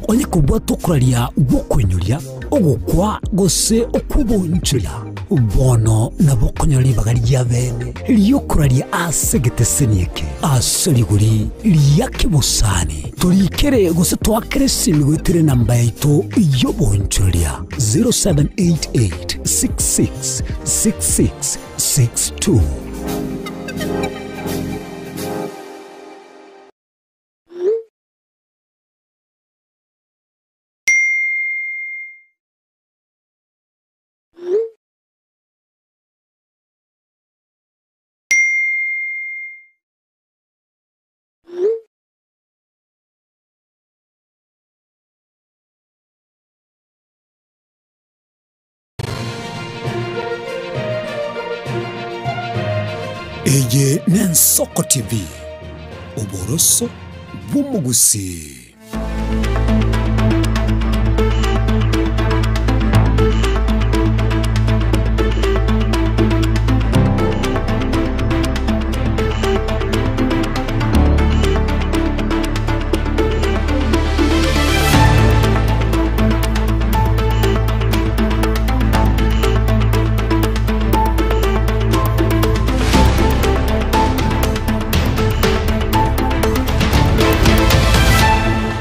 onye kubwa tokuralia bokwenyoria ogukwa gose okubonchira bono na bokonyori bagaria bene liyokuralia asegetesenieke aseriguri liyakibusani turikere gose twakere simigwitire namba yaitu yobonchoria 0788 666662. Eye Nensoko TV, Oboroso Bumugusi.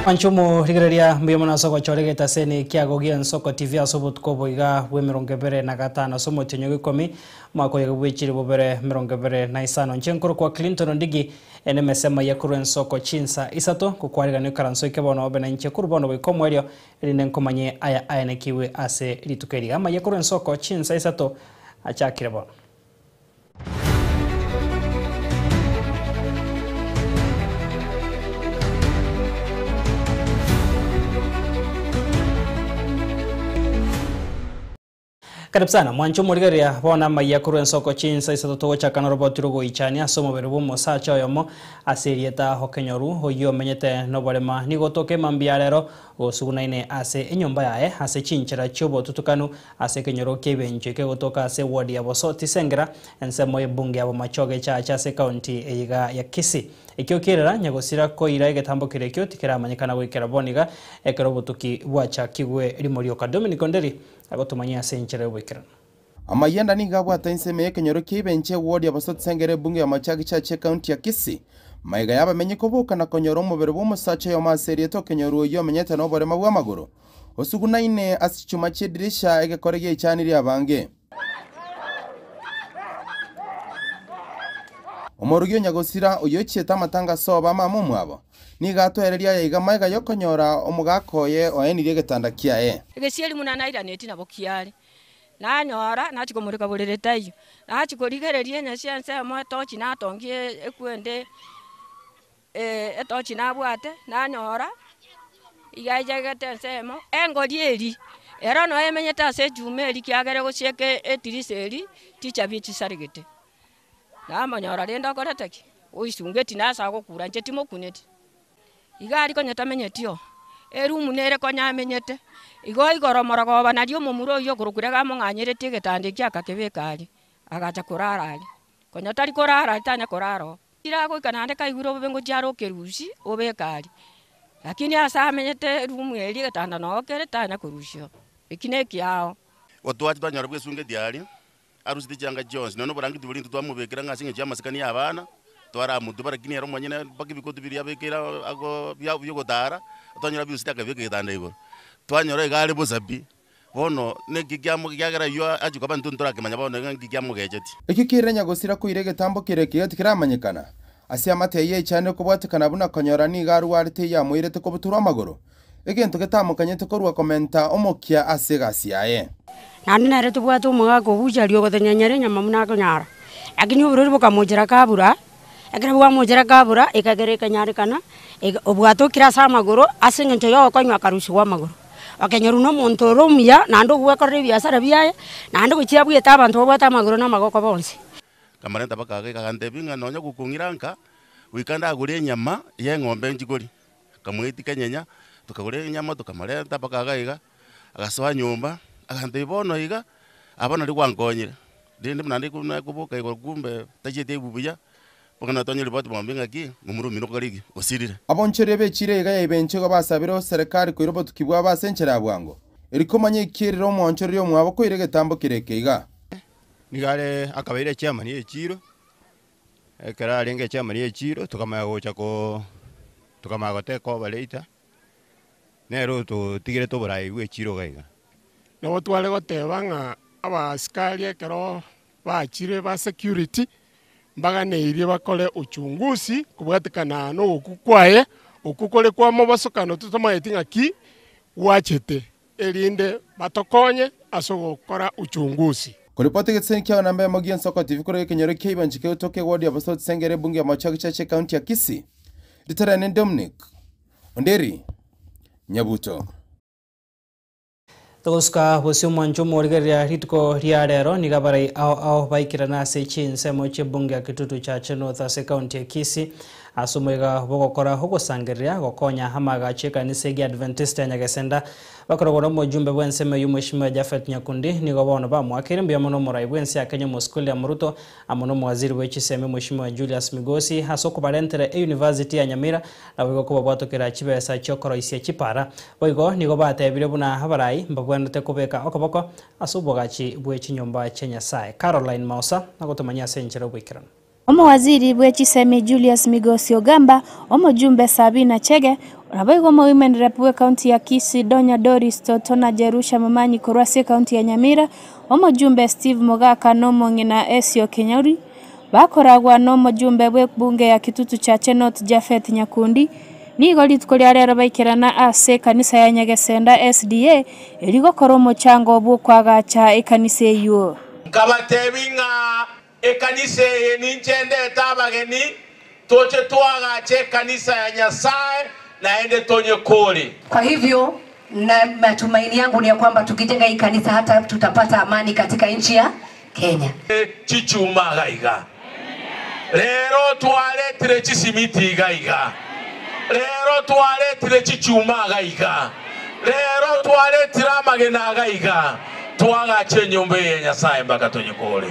Anchumo rigereria mbiyo mwana soko choregeta seni kiago gia Nsoko TV asobot ko boiga we mirongebere na gatano somo tenyo gikomi mwako yegwechiri bobere mirongebere na isano nchenkoro kwa Clinton Ndigi ene mesema yakuru Nsoko chinsa isato kukwariga ne karanso ikebono obena nchekuru bono bikomo elio eline nkomanye aya nekiwe ase litukeri ama yakuru Nsoko chinsa isato achakire bono. Karibu sana mwancho murigeria bona maya kuru Nsoko chinsa isatoto chakana robotiro go ichania somo berubo mosacha yomo aserieta hokenyoru hoyo menyete nobarema nigotoke mambiarero osugunaine ase enyomba yae ase chinchera chobo tutukanu ase kenyoro kebenje ke gotoka ase ward ya Bosoti Sengera ensemo ebunge abo machoge cha ase county eiga ya Kisii ikyokerera nyagosira ko ira egetambo kirekyo tikeramanyikana gwikera boniga ekerobotuki bwacha kigwe rimori Dominic Onderi agotumanya senchera wikera amayenda niga bwata inseme kenyoro kibenche ward ya Bosoti Sengera bunge ya machagi cha county ya Kisii maiga yaba menye koboka na konyoro mubere bo musacha yo maseri to kenyoro yo menyete no bore mabwa maguru osugunaine asichuma chidirisha egekorege ichaniri abange omorugyo nyagosira oyochieta matanga soba mamu mwabo nigato ereria yiga maiga yo konyora omugakoye oenire getanda kiae egesieri munana ira neti nabo kiare na nyora na chikomurika burereta iyo na chikorigererie nya sianse mo tochi na tongie ekwende etochi na bwate na nyora igajagete nsemo engorieri era no emenyeta ase jumeri kiagere gosieke etiriseri ticha bichi sarigete na manyora renda koreteki oisungeti na sago kura njetimo kuneti igari konyeta menyetio erumu nere konya menyete igoro morago banario momuro yo kurukurega monganyerete getande kiaka kebekari agacha kurarari konyeta ri kurara tanya kuraro irago kanande kaiguro bengo jaro kerushi obekari lakini asa menyete rumu eri getanda no kere tanya kurusho ikineki yao otwachi twanyara bwesunge diari arusi tichanga Jones nono borangi tubulintu twamubekera ngasinge cyamasikani abana twara mutu barakini yaro mwanyene bakibikoto biri abekera ago byo gotara twanyara byusita kabeke getanda ibo twanyara igale bozabi bono negigyamo gyagera yo ajuka bantu ntorakemanya bono ngigyamo gejeti ekikire nyagosira ko irege tambo kireke tikiramanyikana ase amateye cyane ko bwatekana buna konyora ni garu warite ya muirete ko butura amagoro egento getamukanyete ko ruwa komenta omokia ase gasiaye nandi nare tubwatu mugago bujario gotenyanyare nyama munako nyara lakini ubururi bukamujira kabura ekera bwa mujira kabura ikagereka nyare kana obwato kirasa amagoro ase ngento yo konywa karushi wa magoro akenyeru no muntu rumia nando gwekorre biasara biaye nando guchira bweta abantu bwata amagoro na magoko bonse kamarenta bakage kagante binga nonya gukungiranka wikanda agure nyama ye ngombe njigori kamwiti kenyenya tukagure nyama tukamarenta bakagaiga agasoa nyumba agante bono iga abana ri gwangonyire ndinde munandi kubuka igoro kumbe tajete bubuya Pagana tonyo ripoti mwambinga ki ngumuru mino karigi osirire. Abonchere bechire iga ibenche go basabiro serikali ko irobo tukibwa basenchera bwango. Erikomanye ikiriro mwanchero yo mwabo ko irege tambo kireke iga. Nigale akabaire chairman y'echiro. Ekara renge chairman y'echiro tukamaya gocha ko tukamaya goteko baleita. Nero to tigire to burai w'echiro gaiga. No twale gotebanga aba askari ekero bachire ba security mbaganeirie bakore uchunguzi kubwatikana no okukwaye okukole kwa mabasokano tutomayetinga ki wachete erinde batokonye asogokora uchunguzi. Kuripoti gitsen kya namba ya Mogian Soko TV kore kenyoro kibanjike utoke ward ya Basot Sengere bunge ya Machaki Chache County ya Kisii. Ditara Dominic Onderi Nyabuto. Toska bosio mwancho morgeria hitko riarero nigabarai au baikirana sechin semoche bunge ya kitutu cha North Ase County ya Kisii asumega bogokora hogosangeria gokonya hamaga cheka ni segi Adventist ya Nyagesenda bakorogora mojumbe bwenseme y'umushimwe Jafet Nyakundi nigobona ba mwakire mbya mono morai bwense akenya mu school ya Muruto amono mwaziri w'echiseme mushimwe Julius Migosi hasoko barentere University ya Nyamira nabigo ko batokera kibesa cyokoro isi kipara boigo nigo batebire buna habarai mbabwanete kubeka okoboko asubogachi bw'echinyomba Kenya sai Caroline Mausa nagotomanya senchero bwikirana. Waziri bw'echiseme Julius Migosi Ogamba, omujumbe Sabina Chege, naboigo women rep we county ya Kisii Donya Doris Totona Jerusha Mamanyi Kurwase county ya Nyamira, omujumbe Steve Mogaka Nomongi na Esio Kenyori, bakoragwa n'omujumbe we bunge ya kitutu cha North Jafet Nyakundi, nigo litkolia rero baikirana ase kanisa ya Nyagesenda SDA, erigokora omochango obw'okwagacha ekanisa eyo. Kabatebinga ekanisa yeninchende tabageni toche twagache kanisa ya Nyasaye naende tonye kole. Kwa hivyo na matumaini yangu ni ya kwamba tukijenga hii kanisa hata tutapata amani katika nchi ya Kenya. Chichuma gaiga. Lero twaletire chisimiti gaiga. Lero twaletire chichuma gaiga. Lero twaletire amagena gaiga. Twagache nyumba ya Nyasaye mpaka tonye kole.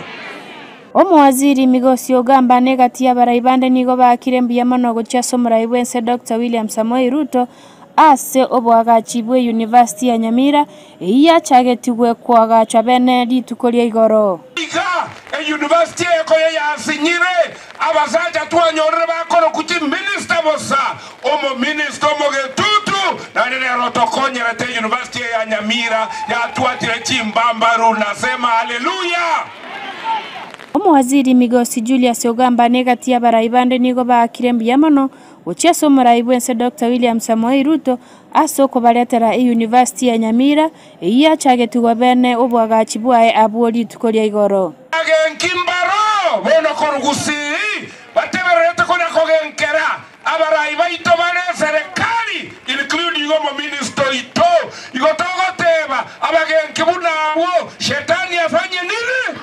Waziri Migosi Ogamba negatia baraibande nigo bakire mbiyamano gochaso muraibwense Dr. William Samoei Ruto ase obwagachi bwe University ya Nyamira iya chagetigwe kwagacha bene litukolia igoro. University ekoye yasinyire abasaja twanyorere bakoro kuchi minister bosa omo minister mogetutu na nene rotokonyere te University ya Nyamira ya tuatire chimbambaru nasema haleluya. Waziri Migosi Julius Ogamba negatia baraibande nigo bakire mbiyamano gochaso muraibwense Dr. William Samoei Ruto asoko baletera University ya Nyamira iya chagetigwa bene obwagachi bwae abwoli tukolia igoro. Agenkimbaro bono korugusi bateberete kona kogenkera abaraiba itobane serikali including omo minister ito igotogoteba abagenkibunabo shetani afanye nini?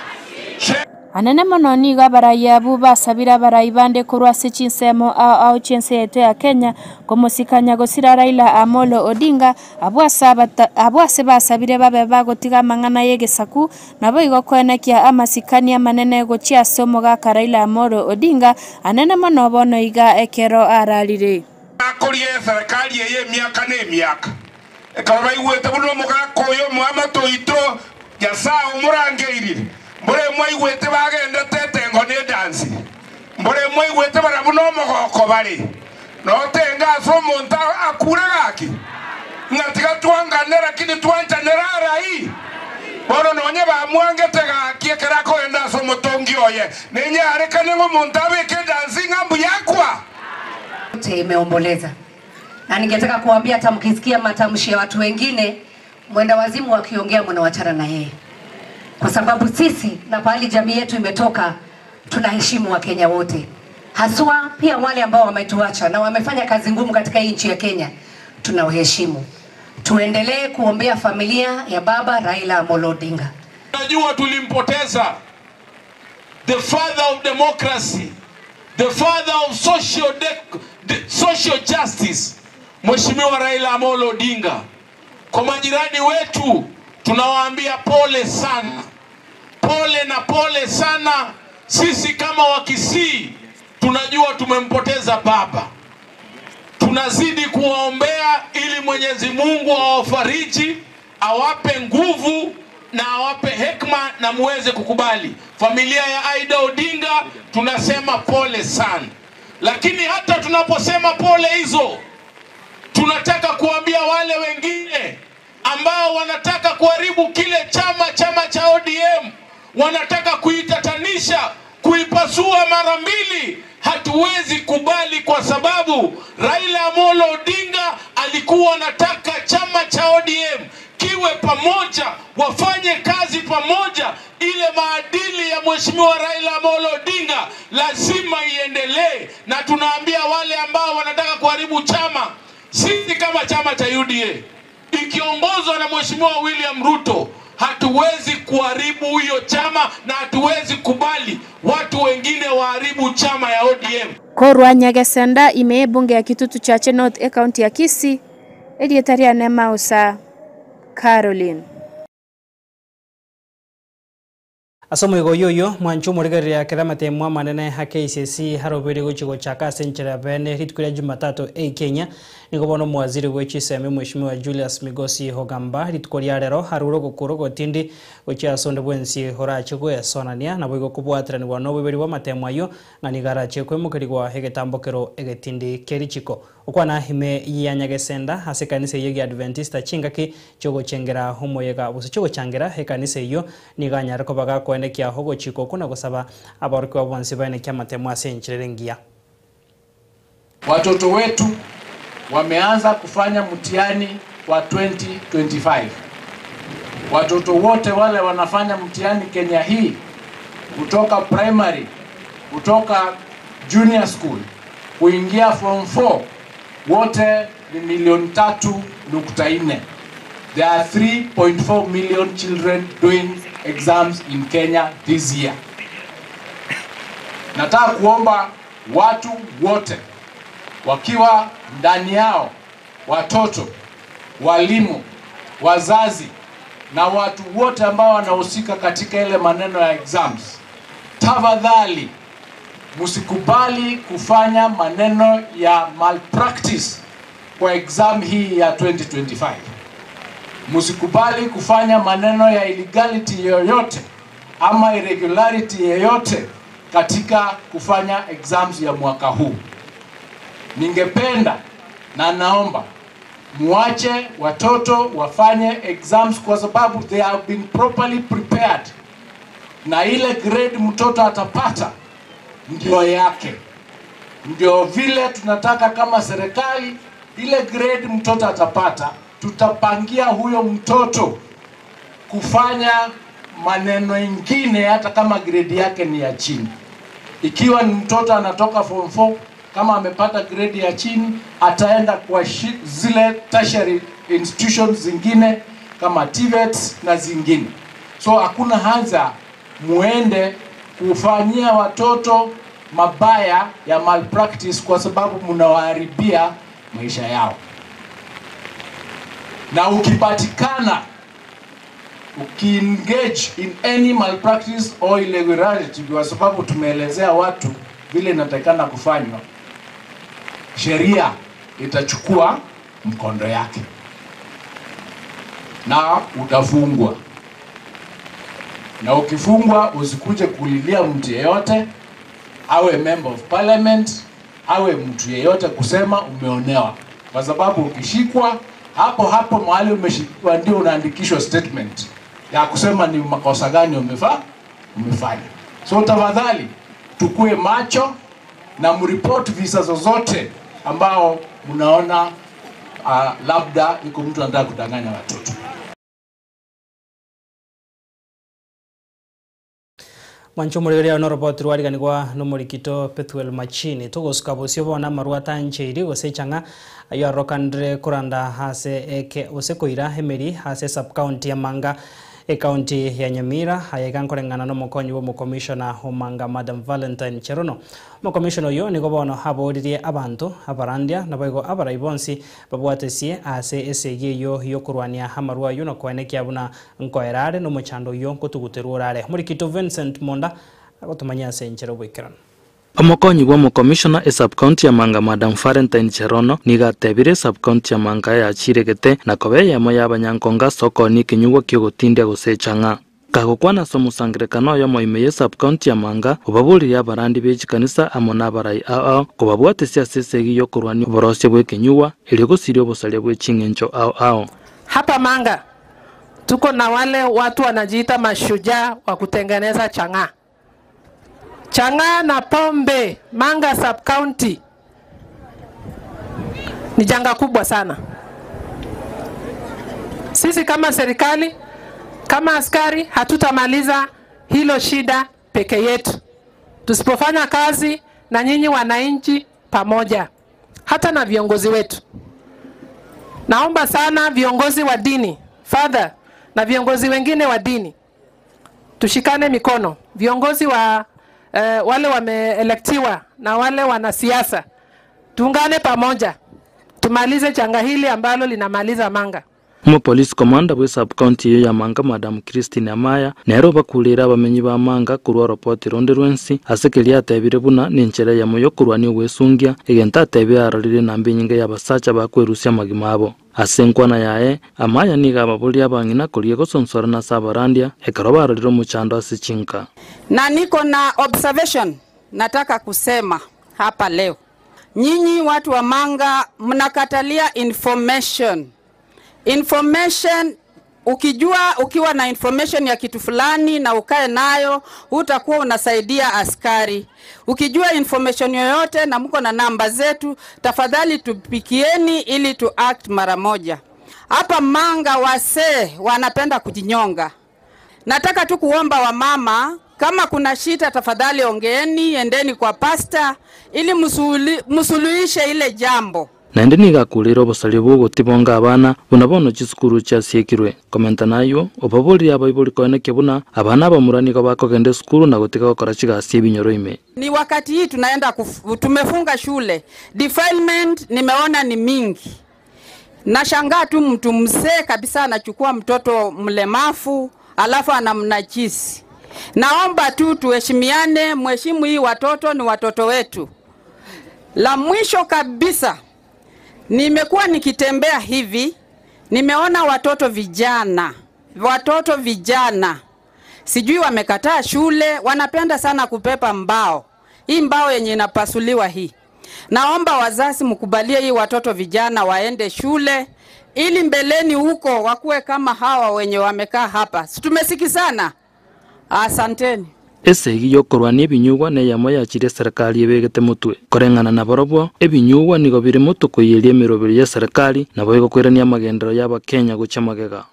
Anene mononi gabaraya buba sabira baraibande kurwase chinsemo au chense yetu ya Kenya komusikanya gosira Raila Amolo Odinga abwase basabire babe bagotiga mangana yegesaku nabo igokwenekia amasikania manene gochia somo ga Raila Amolo Odinga anene mono bono iga ekero aralire akoriye serikali ye miaka ne miaka ekaba igwete buno mugakoyo mu amatoito yasa umurangeirire mbore mwigwete bagenda tetengo ne dance mbore mwigwete barabuno mogoko bari no tenga so monta akura gaki ngatika twanganera kini twantanera rai boro nonye ba mwangete gaki kerako enda so motongi oye nenye arekane ngo monta beke dance ngambu yakwa imeomboleza na ningetaka kuambia hata mkisikia matamshi ya watu wengine mwenda wazimu wakiongea mnawachana na yeye. Kwa sababu sisi na pahali jamii yetu imetoka tunaheshimu Wakenya wote. Haswa pia wale ambao wametuacha na wamefanya kazi ngumu katika nchi ya Kenya. Tunawaheshimu. Tuendelee kuombea familia ya baba Raila Amolo Odinga. Najua tulimpoteza the father of democracy, the father of social justice, Mheshimiwa Raila Amolo Odinga. Kwa majirani wetu tunawaambia pole sana. Pole na pole sana. Sisi kama Wakisii tunajua tumempoteza baba. Tunazidi kuwaombea ili Mwenyezi Mungu awafariji, awape nguvu na awape hekima na muweze kukubali. Familia ya Aida Odinga tunasema pole sana. Lakini hata tunaposema pole hizo, tunataka kuambia wale wengine ambao wanataka kuharibu kile chama cha ODM, wanataka kuitatanisha, kuipasua mara mbili. Hatuwezi kubali, kwa sababu Raila Amolo Odinga alikuwa anataka chama cha ODM kiwe pamoja, wafanye kazi pamoja. Ile maadili ya Mheshimiwa Raila Amolo Odinga lazima iendelee, na tunaambia wale ambao wanataka kuharibu chama, sisi kama chama cha UDA ikiongozwa na Mheshimiwa William Ruto, hatuwezi kuharibu hiyo chama na hatuwezi kubali watu wengine waharibu chama ya ODM. Korwa Nyagasenda ime bunge ya Kitutu Chache North County ya Kisii, Edietaria Nema Usa Caroline. Asomo yoyo mwancho murigari ya kiramate mwa manene hake ICC harobere gochigo chaka senchera bene ritukira Jumatatu Kenya nikobono mwaziri w'echiseme Mheshimiwa Julius Migosi Hogamba ritukoria rero haruro gukuro gotindi gocha sonde bwensi horache go yasonania na bwigo kubwatrani wa nobe beri wa matemwa yo ngani garache kwemukirigwa hegetambokero egetindi kerichiko ukwana hime ya Nyagasenda hase kanisa yegi Adventista chingaki chogo chengera homoyega busichogo changera he kanisa yo niganya rako baga kwene kya hogo chiko kuna kusaba abariko abonsi bane kya matemwa senchirengia. Watoto wetu wameanza kufanya mtihani wa 2025. Watoto wote wale wanafanya mtihani Kenya hii, kutoka primary, kutoka junior school, kuingia form 4, wote ni 3.4. There are 3.4 million children doing exams in Kenya this year. Nataka kuomba watu wote wakiwa ndani yao, watoto, walimu, wazazi na watu wote ambao wanahusika katika ile maneno ya exams, tafadhali msikubali kufanya maneno ya malpractice kwa exam hii ya 2025. Msikubali kufanya maneno ya illegality yoyote ama irregularity yoyote katika kufanya exams ya mwaka huu. Ningependa na naomba muache watoto wafanye exams kwa sababu they have been properly prepared, na ile grade mtoto atapata ndio yake. Ndio vile tunataka kama serikali, ile grade mtoto atapata tutapangia huyo mtoto kufanya maneno ingine hata kama grade yake ni ya chini. Ikiwa ni mtoto anatoka form 4, kama amepata grade ya chini, ataenda kwa zile tertiary institutions zingine kama TVET na zingine. So hakuna haja muende kufanyia watoto mabaya ya malpractice kwa sababu mnawaharibia maisha yao. Na ukipatikana ukiengage in any malpractice or irregularity, kwa sababu tumeelezea watu vile inatakana kufanywa, sheria itachukua mkondo yake na utafungwa. Na ukifungwa usikuje kulilia mtu yeyote, awe member of parliament, awe mtu yeyote, kusema umeonewa, kwa sababu ukishikwa hapo mahali umeshikwa ndio unaandikishwa statement ya kusema ni makosa gani umefanya. So tafadhali tukue macho na mreport visa zozote ambao mnaona labda iko mtu anataka kudanganya watoto. Mancho murigeria no robot rwariganirwa no murikito Pethuel Machini tugosuka bosio bona marwata ncheiri gosechanga ayo rokandre kuranda hase eke osekoira hemeri hase sub county ya Manga county ya Nyamira hayekankorengana no mukonyi wo commissioner Homanga Madam Valentine Cherono. Mo commissioner yo nigo bono haboririe abantu abarandia nabago abaraibonsi babwatesie ase esege yo kurwania hamarwa yo no kweneki abuna nkoerare no muchando yo kotuguterurare. Murikito Vincent Monda agotumanya senchero bwikirana. Omokonyi bwa commissioner e sub-county ya Manga Madam Valentine Cherono nigatebire sub-county ya Manga ya Chiregete na kobe yamo y'abanyankonga sokoni kinyugo kyogotindia gusechanga kagukwana somusangirekano yo moimeye sub-county ya Manga ubabulire abarandi bechikanisa amo n'abarai ao kubabwatesia sesegi yo kurwani borosye bwe kinyuwa ili gusiria obusalia bwe chingencho ao. Hapa Manga tuko na wale watu wanajiita mashujaa wa kutengeneza chang'aa. Chang'aa na pombe Manga sub-county ni janga kubwa sana. Sisi kama serikali, kama askari hatutamaliza hilo shida peke yetu tusipofanya kazi na nyinyi wananchi pamoja, hata na viongozi wetu. Naomba sana viongozi wa dini, father, na viongozi wengine wa dini tushikane mikono. Viongozi wa wale wameelektiwa na wale wanasiasa, tuungane pamoja tumalize janga hili ambalo linamaliza Manga. Police commander bwe sub-county ya Manga Madam Christine Amaya nero bakulira abamenyi ba Manga kurwa report ronde rwensi asekelia atebire buna ninchera ya moyo kurwani wesungia egenta atebe ararire nambe nyinga y'abasacha bakwerusia magimabo asenkwana yae Amaya niga babulia bangina kulie gosonsora na sabarandia ekaroba arariro muchando asichinka. Na niko na observation nataka kusema hapa leo. Nyinyi watu wa Manga mnakatalia information. Ukiwa na information ya kitu fulani na ukae nayo, utakuwa unasaidia askari. Ukijua information yoyote na mko na namba zetu, tafadhali tupikieni ili tu act mara moja. Hapa Manga wasee wanapenda kujinyonga. Nataka tu kuomba wamama, kama kuna shida tafadhali ongeeni, endeni kwa pasta ili musuluhishe ile jambo. Naende nigakulira obusalia bwo gutibonga abana bunabono chisukuru cha siekirwe komenta nayo obabuli abaibuli koeneke buna abana bamurani ko bakogende sukuru na gutika gukora chigasi binyoro ime. Ni wakati hii tunaenda tumefunga shule. Defilement nimeona ni mingi. Nashangaa tu mtu mzee kabisa anachukua mtoto mlemafu alafu anamnajisi. Naomba tu tuheshimiane, mheshimu hii watoto ni watoto wetu. La mwisho kabisa, nimekuwa nikitembea hivi, nimeona watoto vijana. Sijui wamekataa shule, wanapenda sana kupepa mbao. Hii mbao yenye inapasuliwa hii. Naomba wazazi mkubalie hii watoto vijana waende shule, ili mbeleni huko wakuwe kama hawa wenye wamekaa hapa. Tumesikizana. Asanteni. Esegi yo kurwani ebinyugwa ne yamo yachire serikali ebegete mutwe korengana na borobwo ebinyugwa nigo biri mutu kuyiria emiroberi ya serikali nabo igokwerania amagendero y'aba Kenya gucha magega.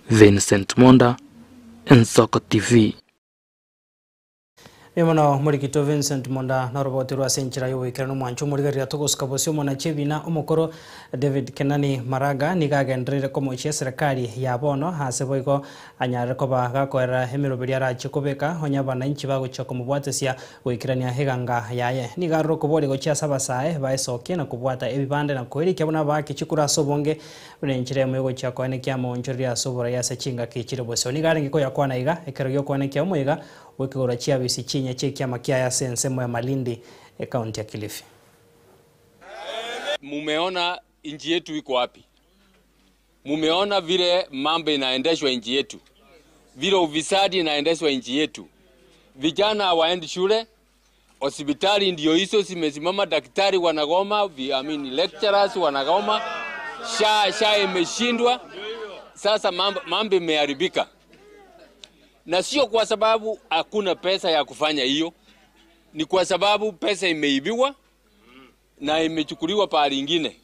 Vincent Monda, Ensoko TV. Emono murikito Vincent Monda na roboti rwa senchira yo wikirano mwancho murigaria togoskabosyo mona chebina omokoro David Kenani Maraga nigagendrire komochia serikali ya bono hase boiko anyare ko bagakorera emiroberi arachikobeka onya bananchi bagochako mubwatesia wikirania heganga yaye nigarro kobore gochia sabasae baesoke na kubwata ebibande na kweri kyabona bakichikura sobonge unenchire moyo gochia kwane kya monchoria sobora ya sechinga kichire bosyo nigarengi ko yakwana iga ekerogyo kwane kya moiga wekigora chia bisi chinya chekia makia ya sensemo ya Malindi kaunti ya Kilifi. Mumeona nchi yetu iko wapi? Mumeona vile mambo inaendeshwa nchi yetu, vile ufisadi inaendeshwa nchi yetu. Vijana hawaendi shule, hospitali ndio hizo zimesimama, daktari wanagoma, lecturers wanagoma, sha imeshindwa. Sasa mambo imeharibika. Na sio kwa sababu hakuna pesa ya kufanya hiyo, ni kwa sababu pesa imeibiwa na imechukuliwa pahali ingine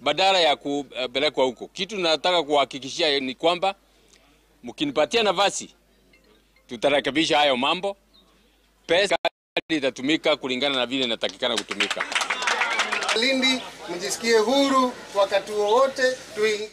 badala ya kupelekwa huko. Kitu nataka kuhakikishia ni kwamba mkinipatia nafasi tutarekebisha hayo mambo. Pesa itatumika kulingana na vile inatakikana kutumika. Malindi mjisikie huru wakati wowote tuingie.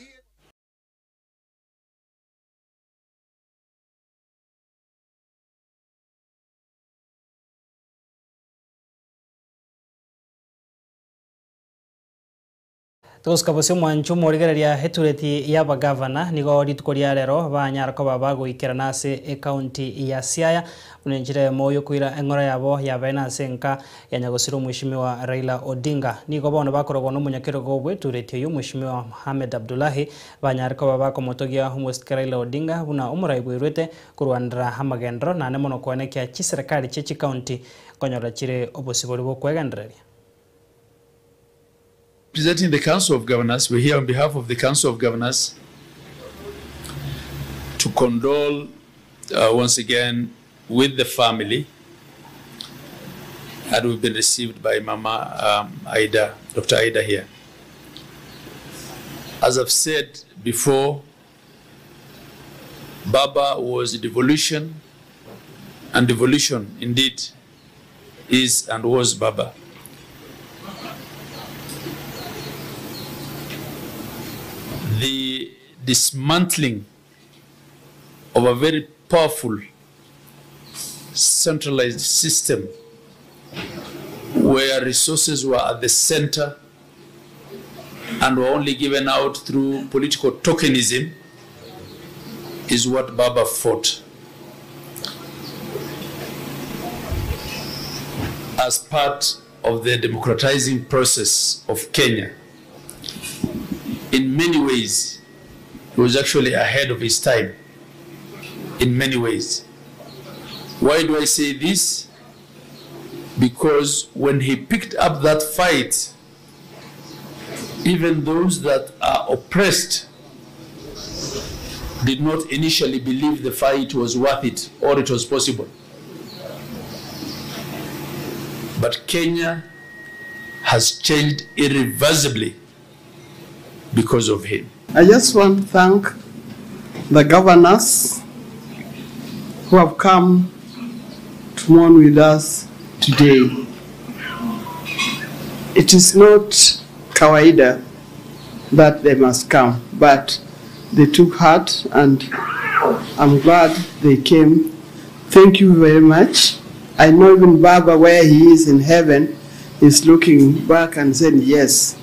Tuskabose mwanchu morigereria hetureti ya bagavana nigo ritukoria rero banyarako babago ikiranase e county ya Siaya unenjire moyo kuira engora yabo ya Venance nka yanyagosiro mwishimiwa Raila Odinga nigo bono bakorogo no munyakiro gobwe tureti yo mwishimiwa Mohamed Abdullahi banyarako babako motogia humwest Raila Odinga buna umuraibu irwete kurwandra hamagendro na nemono kwanekya chiserikali chechi county konyora chire obosibori bo kwegendereria. Presenting the Council of Governors, we're here on behalf of the Council of Governors to condole once again with the family that we've been received by Mama Aida, Dr. Aida here. As I've said before, Baba was devolution, and devolution indeed is and was Baba. The dismantling of a very powerful centralized system where resources were at the center and were only given out through political tokenism is what Baba fought. As part of the democratizing process of Kenya, in many ways, he was actually ahead of his time. In many ways. Why do I say this? Because when he picked up that fight, even those that are oppressed did not initially believe the fight was worth it or it was possible. But Kenya has changed irreversibly because of him. I just want to thank the governors who have come to mourn with us today. It is not kawaida that they must come, but they took heart and I'm glad they came. Thank you very much. I know even Baba, where he is in heaven, is looking back and saying, yes,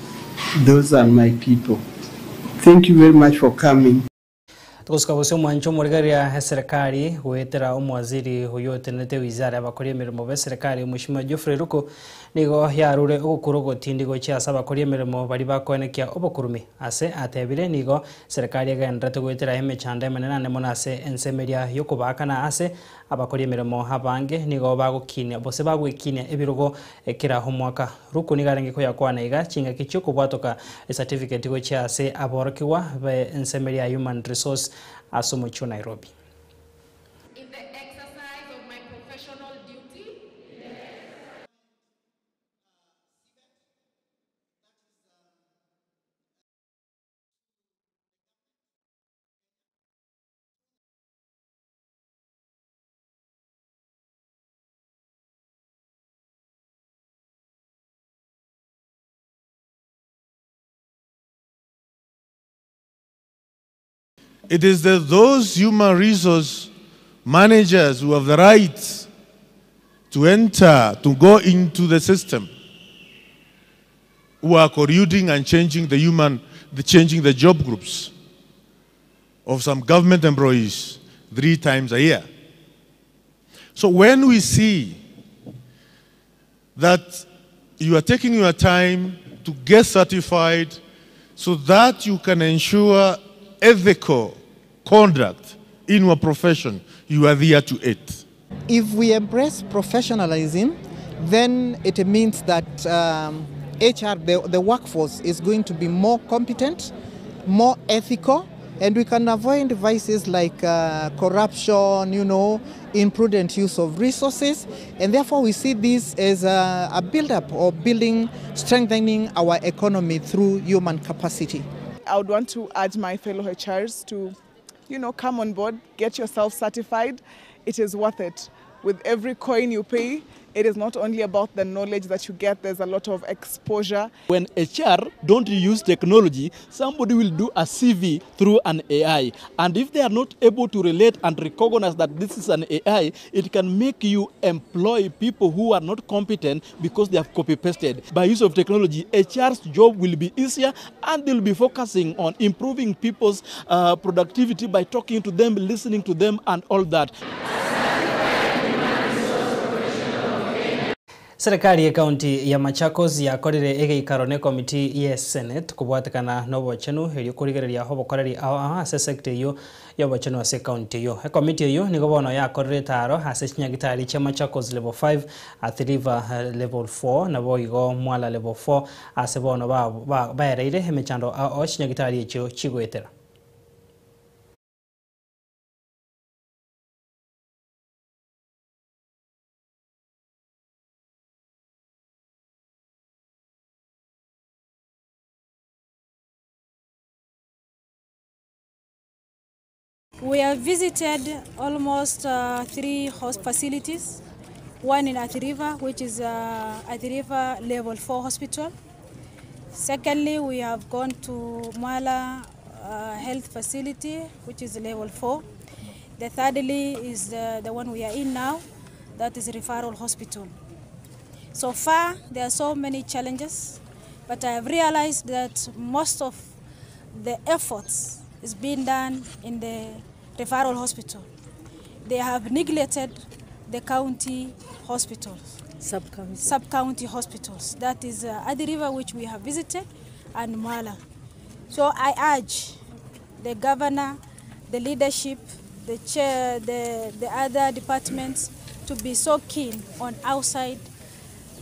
those are my people. Thank you very much for coming. Tukuskabose mwancho morigaria serikali wetera umwaziri huyo tenete wizara abakorie mirimo be serikali Mheshimiwa Geoffrey Ruku nigo yarure okurogo tindigo cha saba korie mirimo bari bakonekia obokurumi ase atebire nigo serikali agendete gwetera heme chande menena nemonase ensemeria yokubakana ase abakorie mirimo habange nigo bagukinya bose bagwikinya ebirogo ekira homwaka Ruku nigarenge ko yakwana iga chinga kicho kubwatoka certificate go cha ase aborokiwa be ensemeria human resource Asomuchu Nairobi. In the exercise of my professional duty, it is those human resource managers who have the right to enter, to go into the system, who are colluding and changing the job groups of some government employees 3 times a year. So when we see that you are taking your time to get certified so that you can ensure ethical conduct in your profession, you are there to aid. If we embrace professionalism, then it means that HR, the workforce, is going to be more competent, more ethical, and we can avoid vices like corruption, imprudent use of resources, and therefore we see this as a build-up or strengthening our economy through human capacity. I would want to urge my fellow HRs to, come on board, get yourself certified. It is worth it. with every coin you pay, it is not only about the knowledge that you get, there's a lot of exposure. When HR don't use technology, somebody will do a CV through an AI. And if they are not able to relate and recognize that this is an AI, it can make you employ people who are not competent because they have copy-pasted. By use of technology, HR's job will be easier and they'll be focusing on improving people's productivity by talking to them, listening to them, and all that. Serikali ya kaunti ya Machakos yakorire igeikaro ne komiti ya Senate kubwatikana no bochenu eri kurigereria hobokoreri ase sector yo ya bochenu ase county yo. Komiti yo nigo bono yakorire taro ase chinyagitari cha Machakos level 5 Athi River level 4 na boigo Mwala level 4 ase bono baereire emechando chinyagitari echo chigwetera. We have visited almost 3 host facilities. One in Athi River, which is Athi River level 4 hospital. Secondly, we have gone to Mwala health facility, which is level 4. The thirdly is the one we are in now, that is referral hospital. So far, there are so many challenges, but I have realized that most of the efforts is being done in the referral hospital. They have neglected the county hospitals, sub-county hospitals. That is Athi River, which we have visited, and Mwala. So I urge the governor, the leadership, the chair, the other departments to be so keen on outside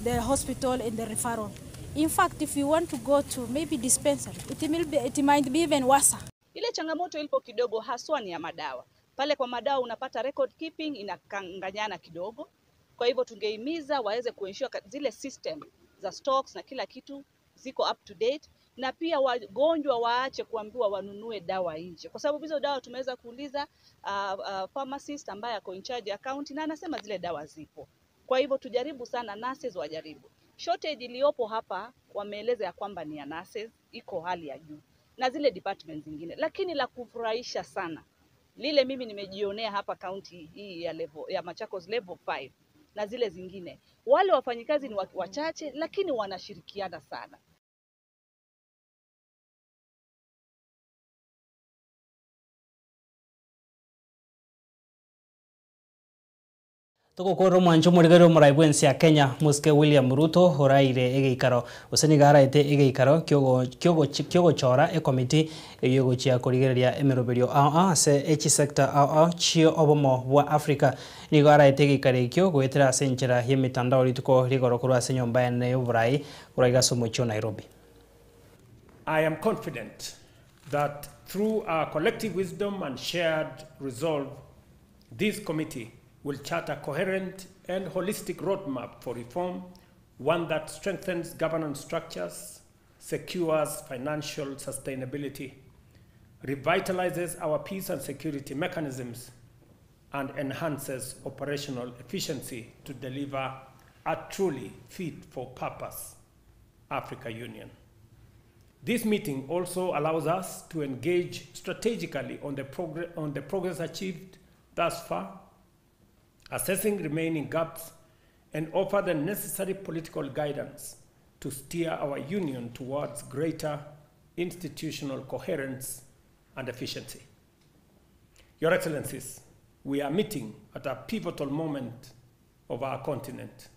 the hospital and the referral. In fact, if you want to go to maybe dispensary, it might be even worse. Ile changamoto ilipo kidogo haswa ni ya madawa. Pale kwa madawa unapata record keeping inakanganyana kidogo. Kwa hivyo tungehimiza waweze kuensure zile system za stocks na kila kitu ziko up to date, na pia wagonjwa waache kuambiwa wanunue dawa nje. Kwa sababu hizo dawa tumeweza kuuliza pharmacist ambaye ako in charge ya county na anasema zile dawa zipo. Kwa hivyo tujaribu sana, nurses wajaribu. Shortage iliyopo hapa wameeleza ya kwamba ni ya nurses, iko hali ya juu. Na zile departments zingine, lakini la kufurahisha sana lile mimi nimejionea hapa county hii ya Machakos level 5 na zile zingine, wale wafanyikazi ni wachache lakini wanashirikiana sana. Toko koro mwancho murigaro muraibwensi ya Kenya muske William Ruto horaire egeikaro usenigara ete egeikaro kyogo chora ekomiti yogo chia kurigereria emeroberio ase echi sector chio obomo bwa Africa nigara ete egeikare kyo gwetera senchera yemitandao lituko rigoro kurwa senyomba ene Uburai uraiga somocho Nairobi. I am confident that through our collective wisdom and shared resolve, this committee will chart a coherent and holistic roadmap for reform, one that strengthens governance structures, secures financial sustainability, revitalizes our peace and security mechanisms, and enhances operational efficiency to deliver a truly fit-for-purpose Africa Union. This meeting also allows us to engage strategically on the progress achieved thus far, assessing remaining gaps, and offer the necessary political guidance to steer our union towards greater institutional coherence and efficiency. Your Excellencies, we are meeting at a pivotal moment of our continent.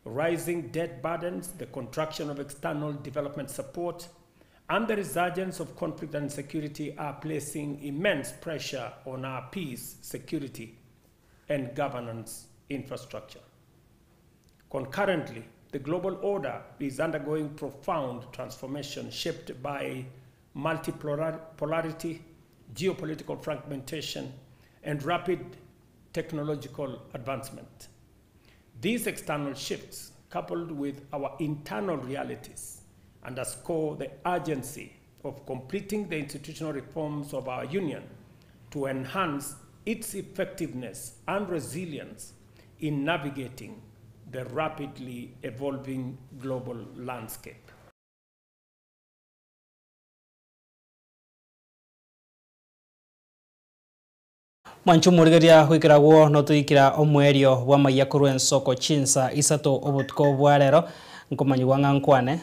Rising debt burdens, the contraction of external development support, and the resurgence of conflict and insecurity are placing immense pressure on our peace, security, and governance infrastructure. Concurrently, the global order is undergoing profound transformation shaped by multipolarity, geopolitical fragmentation, and rapid technological advancement. These external shifts, coupled with our internal realities, underscore the urgency of completing the institutional reforms of our union to enhance its effectiveness and resilience in navigating the rapidly evolving global landscape. Mwanchu murigeria huikiragwo no tuikira omwerio wa mayakuru ensoko chinsa isato obutko bwarero nkomanyiwa ngankwane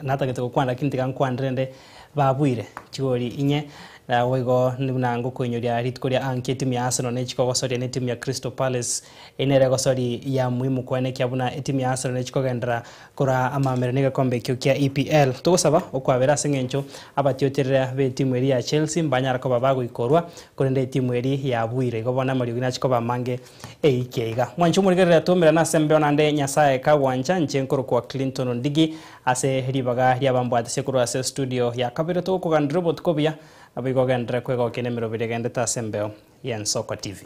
natagete kukwanda kintiga nkwandrende babwire chigori inye na wego nunango kwenyoria ritkoria anke timu ya Arsenal ne chikogosoria ne timu ya Crystal Palace enere gosori ya muhimu kwane kyabuna timu ya Arsenal ne chikogendera kora amamere ne gakombe kyo kya EPL tugusaba okwabera sengencho abatioterera be timu eri ya Chelsea mbanyara ko babago ikorwa kurende timu eri ya bwire gobona muri gina chikoba mange eikeiga mwancho murigerera tomera na sembe onande nyasaye kagwanja nchenkoro kwa Clinton Ndigi ase ribaga ya bambwate sekuru ase studio ya kabere to kugandira botkobia abigo gendera kwego kene miro bire gende ta sembeo yen Soko TV.